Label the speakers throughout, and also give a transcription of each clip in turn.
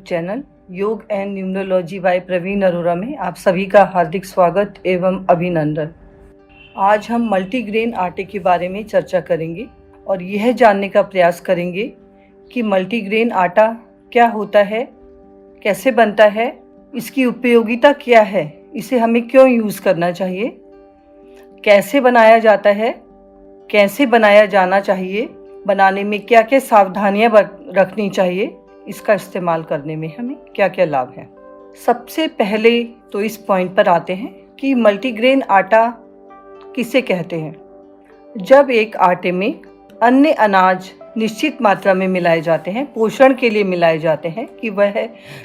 Speaker 1: Channel Yog and numerology by Praveen Arora में आप सभी का हार्दिक स्वागत एवं अभिनंदन। आज हम मल्टीग्रेन आटे के बारे में चर्चा करेंगे और यह जानने का प्रयास करेंगे कि मल्टीग्रेन आटा क्या होता है, कैसे बनता है, इसकी उपयोगिता क्या है, इसे हमें क्यों यूज़ करना चाहिए, कैसे बनाया जाता है, कैसे बनाया जाना चाहिए, बनाने में क्या क्या सावधानियां रखनी चाहिए, इसका इस्तेमाल करने में हमें क्या क्या लाभ है। सबसे पहले तो इस पॉइंट पर आते हैं कि मल्टीग्रेन आटा किसे कहते हैं। जब एक आटे में अन्य अनाज निश्चित मात्रा में मिलाए जाते हैं, पोषण के लिए मिलाए जाते हैं कि वह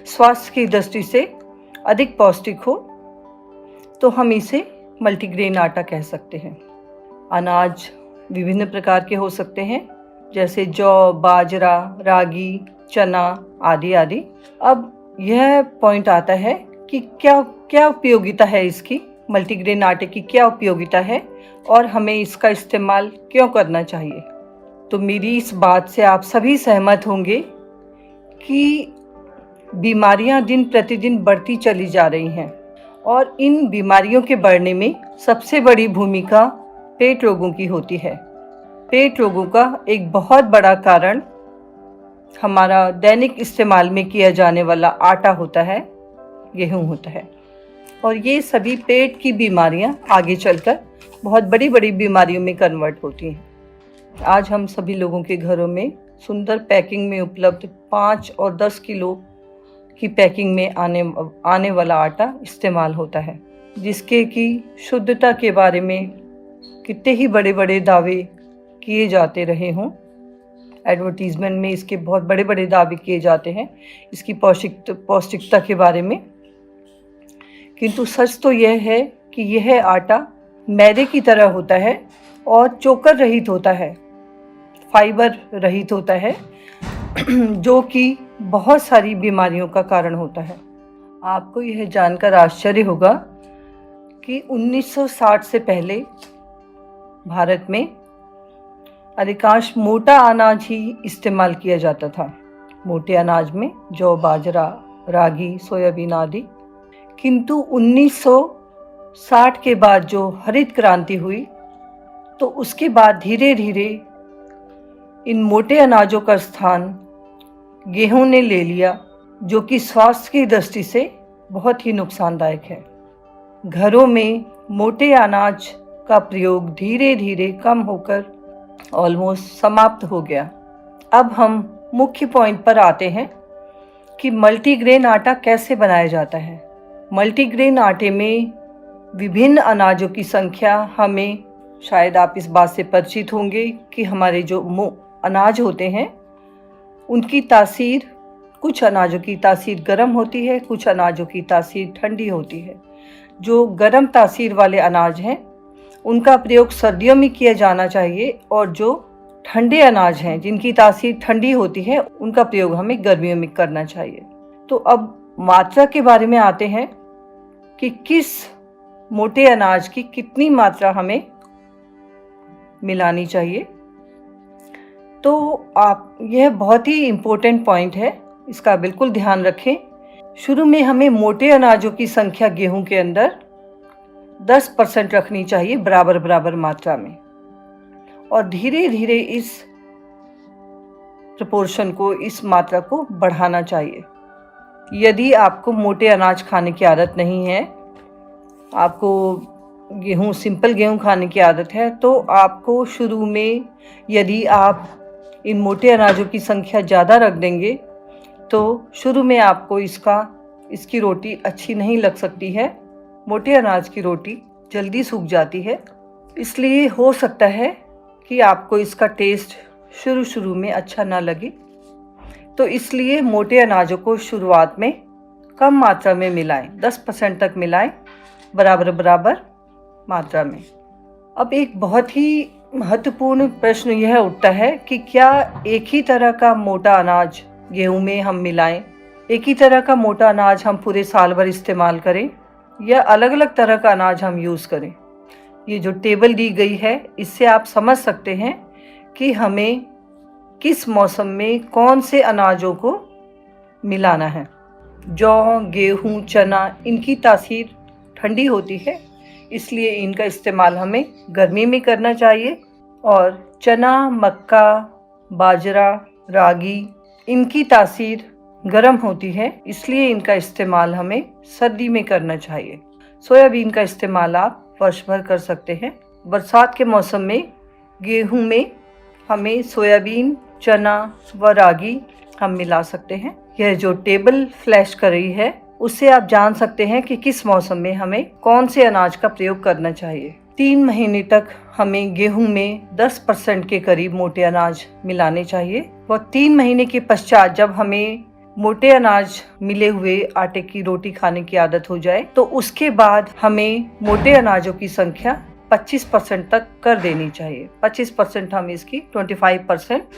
Speaker 1: स्वास्थ्य की दृष्टि से अधिक पौष्टिक हो, तो हम इसे मल्टीग्रेन आटा कह सकते हैं। अनाज विभिन्न प्रकार के हो सकते हैं, जैसे जौ, बाजरा, रागी, चना आदि आदि। अब यह पॉइंट आता है कि क्या उपयोगिता है इसकी, मल्टीग्रेन आटे की क्या उपयोगिता है और हमें इसका इस्तेमाल क्यों करना चाहिए। तो मेरी इस बात से आप सभी सहमत होंगे कि बीमारियां दिन प्रतिदिन बढ़ती चली जा रही हैं और इन बीमारियों के बढ़ने में सबसे बड़ी भूमिका पेट रोगों की होती है। पेट रोगों का एक बहुत बड़ा कारण हमारा दैनिक इस्तेमाल में किया जाने वाला आटा होता है, गेहूं होता है, और ये सभी पेट की बीमारियां आगे चलकर बहुत बड़ी बड़ी बीमारियों में कन्वर्ट होती हैं। आज हम सभी लोगों के घरों में सुंदर पैकिंग में उपलब्ध 5 और 10 किलो की पैकिंग में आने वाला आटा इस्तेमाल होता है, जिसके की शुद्धता के बारे में कितने ही बड़े बड़े दावे किए जाते रहे हों। एडवर्टीजमेंट में इसके बहुत बड़े बड़े दावे किए जाते हैं इसकी पौष्टिकता के बारे में, किंतु सच तो यह है कि यह आटा मैदे की तरह होता है और चोकर रहित होता है, फाइबर रहित होता है, जो कि बहुत सारी बीमारियों का कारण होता है। आपको यह जानकर आश्चर्य होगा कि 1960 से पहले भारत में अधिकांश मोटा अनाज ही इस्तेमाल किया जाता था। मोटे अनाज में जौ, बाजरा, रागी, सोयाबीन आदि। किंतु 1960 के बाद जो हरित क्रांति हुई, तो उसके बाद धीरे धीरे इन मोटे अनाजों का स्थान गेहूं ने ले लिया, जो कि स्वास्थ्य की दृष्टि से बहुत ही नुकसानदायक है। घरों में मोटे अनाज का प्रयोग धीरे धीरे कम होकर ऑलमोस्ट समाप्त हो गया। अब हम मुख्य पॉइंट पर आते हैं कि मल्टीग्रेन आटा कैसे बनाया जाता है। मल्टीग्रेन आटे में विभिन्न अनाजों की संख्या, हमें शायद आप इस बात से परिचित होंगे कि हमारे जो अनाज होते हैं उनकी तासीर, कुछ अनाजों की तासीर गर्म होती है, कुछ अनाजों की तासीर ठंडी होती है। जो गर्म तासीर वाले अनाज हैं उनका प्रयोग सर्दियों में किया जाना चाहिए, और जो ठंडे अनाज हैं जिनकी तासीर ठंडी होती है उनका प्रयोग हमें गर्मियों में करना चाहिए। तो अब मात्रा के बारे में आते हैं कि किस मोटे अनाज की कितनी मात्रा हमें मिलानी चाहिए। तो आप, यह बहुत ही इम्पोर्टेंट पॉइंट है, इसका बिल्कुल ध्यान रखें। शुरू में हमें मोटे अनाजों की संख्या गेहूं के अंदर 10% रखनी चाहिए, बराबर बराबर मात्रा में, और धीरे धीरे इस प्रोपोर्शन को, इस मात्रा को बढ़ाना चाहिए। यदि आपको मोटे अनाज खाने की आदत नहीं है, आपको सिंपल गेहूं खाने की आदत है, तो आपको शुरू में यदि आप इन मोटे अनाजों की संख्या ज़्यादा रख देंगे तो शुरू में आपको इसकी रोटी अच्छी नहीं लग सकती है। मोटे अनाज की रोटी जल्दी सूख जाती है, इसलिए हो सकता है कि आपको इसका टेस्ट शुरू में अच्छा ना लगे। तो इसलिए मोटे अनाजों को शुरुआत में कम मात्रा में मिलाएं, 10% तक मिलाएं, बराबर बराबर मात्रा में। अब एक बहुत ही महत्वपूर्ण प्रश्न यह उठता है कि क्या एक ही तरह का मोटा अनाज गेहूं में हम मिलाएं, एक ही तरह का मोटा अनाज हम पूरे साल भर इस्तेमाल करें, या अलग अलग तरह का अनाज हम यूज़ करें। ये जो टेबल दी गई है, इससे आप समझ सकते हैं कि हमें किस मौसम में कौन से अनाजों को मिलाना है। जौ, गेहूँ, चना इनकी तासीर ठंडी होती है, इसलिए इनका इस्तेमाल हमें गर्मी में करना चाहिए। और चना, मक्का, बाजरा, रागी इनकी तासीर गर्म होती है, इसलिए इनका इस्तेमाल हमें सर्दी में करना चाहिए। सोयाबीन का इस्तेमाल आप वर्ष भर कर सकते हैं। बरसात के मौसम में गेहूं में हमें सोयाबीन, चना व रागी हम मिला सकते हैं। यह जो टेबल फ्लैश कर रही है, उससे आप जान सकते हैं कि किस मौसम में हमें कौन से अनाज का प्रयोग करना चाहिए। 3 महीने तक हमें गेहूं में 10% के करीब मोटे अनाज मिलाने चाहिए। और 3 महीने के पश्चात जब हमें मोटे अनाज मिले हुए आटे की रोटी खाने की आदत हो जाए, तो उसके बाद हमें मोटे अनाजों की संख्या 25% तक कर देनी चाहिए। 25% हम इसकी 25%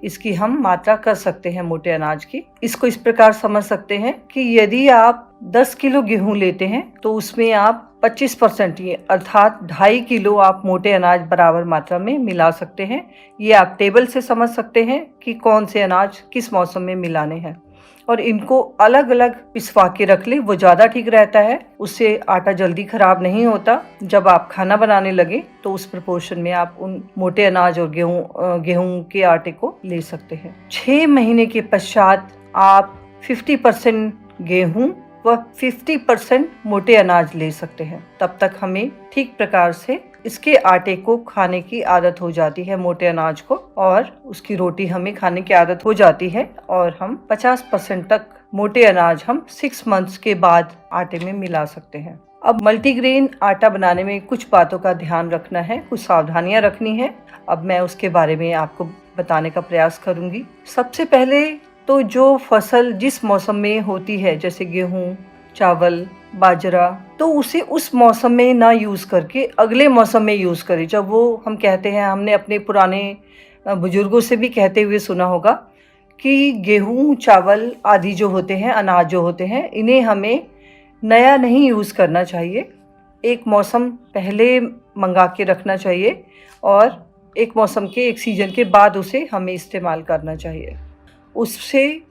Speaker 1: इसकी हम मात्रा कर सकते हैं मोटे अनाज की। इसको इस प्रकार समझ सकते हैं कि यदि आप 10 किलो गेहूं लेते हैं तो उसमें आप 25% अर्थात 2.5 किलो आप मोटे अनाज बराबर मात्रा में मिला सकते हैं। ये आप टेबल से समझ सकते हैं कि कौन से अनाज किस मौसम में मिलाने हैं। और इनको अलग अलग पिसवा के रख ले, वो ज़्यादा ठीक रहता है। उससे आटा जल्दी खराब नहीं होता। जब आप खाना बनाने लगे तो उस प्रोपोर्शन में आप उन मोटे अनाज और गेहूं के आटे को ले सकते हैं। 6 महीने के पश्चात आप 50% गेहूं व 50% मोटे अनाज ले सकते हैं। तब तक हमें ठीक प्रकार से इसके आटे को खाने की आदत हो जाती है, मोटे अनाज को, और उसकी रोटी हमें खाने की आदत हो जाती है। और हम 50% तक मोटे अनाज हम 6 मंथ्स के बाद आटे में मिला सकते हैं। अब मल्टीग्रेन आटा बनाने में कुछ बातों का ध्यान रखना है, कुछ सावधानियां रखनी है। अब मैं उसके बारे में आपको बताने का प्रयास करूंगी। सबसे पहले तो जो फसल जिस मौसम में होती है, जैसे गेहूं, चावल, बाजरा, तो उसे उस मौसम में ना यूज़ करके अगले मौसम में यूज़ करें। जब वो हम कहते हैं, हमने अपने पुराने बुजुर्गों से भी कहते हुए सुना होगा कि गेहूं, चावल आदि जो होते हैं, अनाज जो होते हैं, इन्हें हमें नया नहीं यूज़ करना चाहिए। एक मौसम पहले मंगा के रखना चाहिए और एक मौसम के एक सीजन के बाद उसे हमें इस्तेमाल करना चाहिए। उससे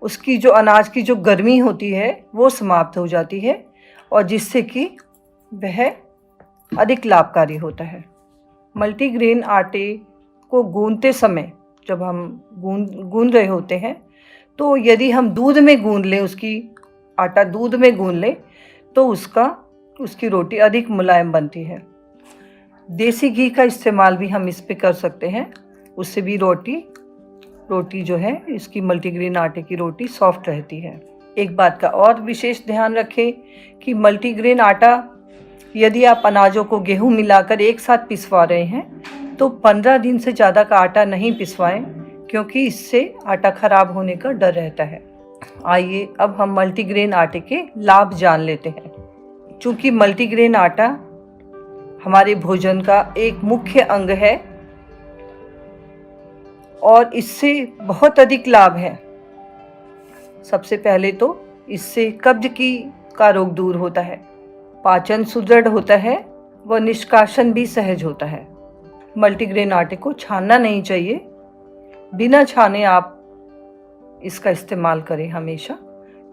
Speaker 1: उसकी जो अनाज की जो गर्मी होती है वो समाप्त हो जाती है और जिससे कि वह अधिक लाभकारी होता है। मल्टीग्रेन आटे को गूंदते समय जब हम गूंद रहे होते हैं, तो यदि हम दूध में गूंद लें, आटा दूध में गूंद लें, तो उसकी रोटी अधिक मुलायम बनती है। देसी घी का इस्तेमाल भी हम इस पे कर सकते हैं, उससे भी रोटी जो है, इसकी मल्टीग्रेन आटे की रोटी सॉफ्ट रहती है। एक बात का और विशेष ध्यान रखें कि मल्टीग्रेन आटा यदि आप अनाजों को गेहूं मिलाकर एक साथ पिसवा रहे हैं तो 15 दिन से ज़्यादा का आटा नहीं पिसवाएं, क्योंकि इससे आटा खराब होने का डर रहता है। आइए अब हम मल्टीग्रेन आटे के लाभ जान लेते हैं। चूँकि मल्टीग्रेन आटा हमारे भोजन का एक मुख्य अंग है और इससे बहुत अधिक लाभ है। सबसे पहले तो इससे कब्ज का रोग दूर होता है, पाचन सुदृढ़ होता है व निष्कासन भी सहज होता है। मल्टीग्रेन आटे को छानना नहीं चाहिए, बिना छाने आप इसका इस्तेमाल करें हमेशा,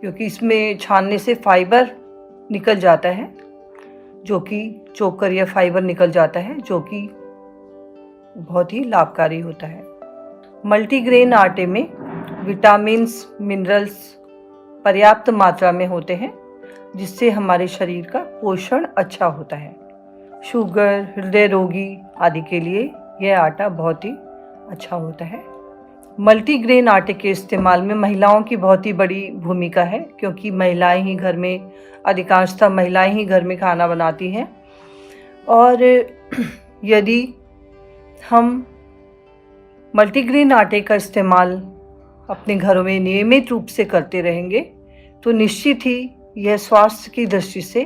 Speaker 1: क्योंकि इसमें छानने से फाइबर निकल जाता है, जो कि चोकर या फाइबर निकल जाता है, जो कि बहुत ही लाभकारी होता है। मल्टीग्रेन आटे में विटामिन्स, मिनरल्स पर्याप्त मात्रा में होते हैं, जिससे हमारे शरीर का पोषण अच्छा होता है। शुगर, हृदय रोगी आदि के लिए यह आटा बहुत ही अच्छा होता है। मल्टीग्रेन आटे के इस्तेमाल में महिलाओं की बहुत ही बड़ी भूमिका है, क्योंकि अधिकांशतः महिलाएं ही घर में खाना बनाती हैं। और यदि हम मल्टीग्रेन आटे का इस्तेमाल अपने घरों में नियमित रूप से करते रहेंगे तो निश्चित ही यह स्वास्थ्य की दृष्टि से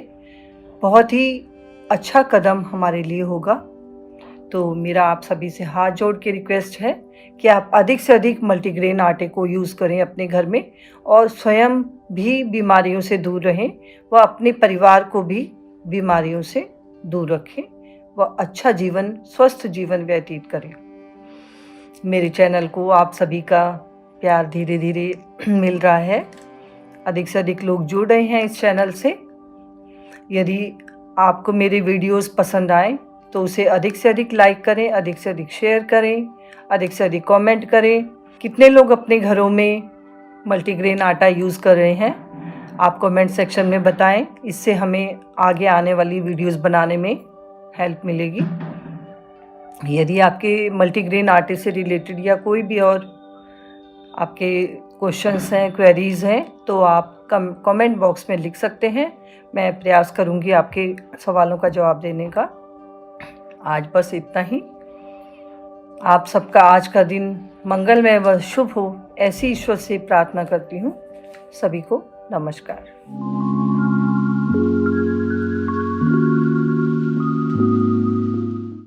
Speaker 1: बहुत ही अच्छा कदम हमारे लिए होगा। तो मेरा आप सभी से हाथ जोड़ के रिक्वेस्ट है कि आप अधिक से अधिक मल्टीग्रेन आटे को यूज़ करें अपने घर में और स्वयं भी बीमारियों से दूर रहें व अपने परिवार को भी बीमारियों से दूर रखें व अच्छा जीवन, स्वस्थ जीवन व्यतीत करें। मेरे चैनल को आप सभी का प्यार धीरे धीरे मिल रहा है। अधिक से अधिक लोग जुड़ रहे हैं इस चैनल से। यदि आपको मेरे वीडियोस पसंद आए तो उसे अधिक से अधिक लाइक करें, अधिक से अधिक शेयर करें, अधिक से अधिक कमेंट करें। कितने लोग अपने घरों में मल्टीग्रेन आटा यूज़ कर रहे हैं, आप कमेंट सेक्शन में बताएं। इससे हमें आगे आने वाली वीडियोस बनाने में हेल्प मिलेगी। यदि आपके मल्टीग्रेन आटे से रिलेटेड या कोई भी और आपके क्वेश्चंस हैं, क्वेरीज़ हैं, तो आप कमेंट बॉक्स में लिख सकते हैं। मैं प्रयास करूंगी आपके सवालों का जवाब देने का। आज बस इतना ही। आप सबका आज का दिन मंगलमय व शुभ हो, ऐसी ईश्वर से प्रार्थना करती हूँ। सभी को नमस्कार।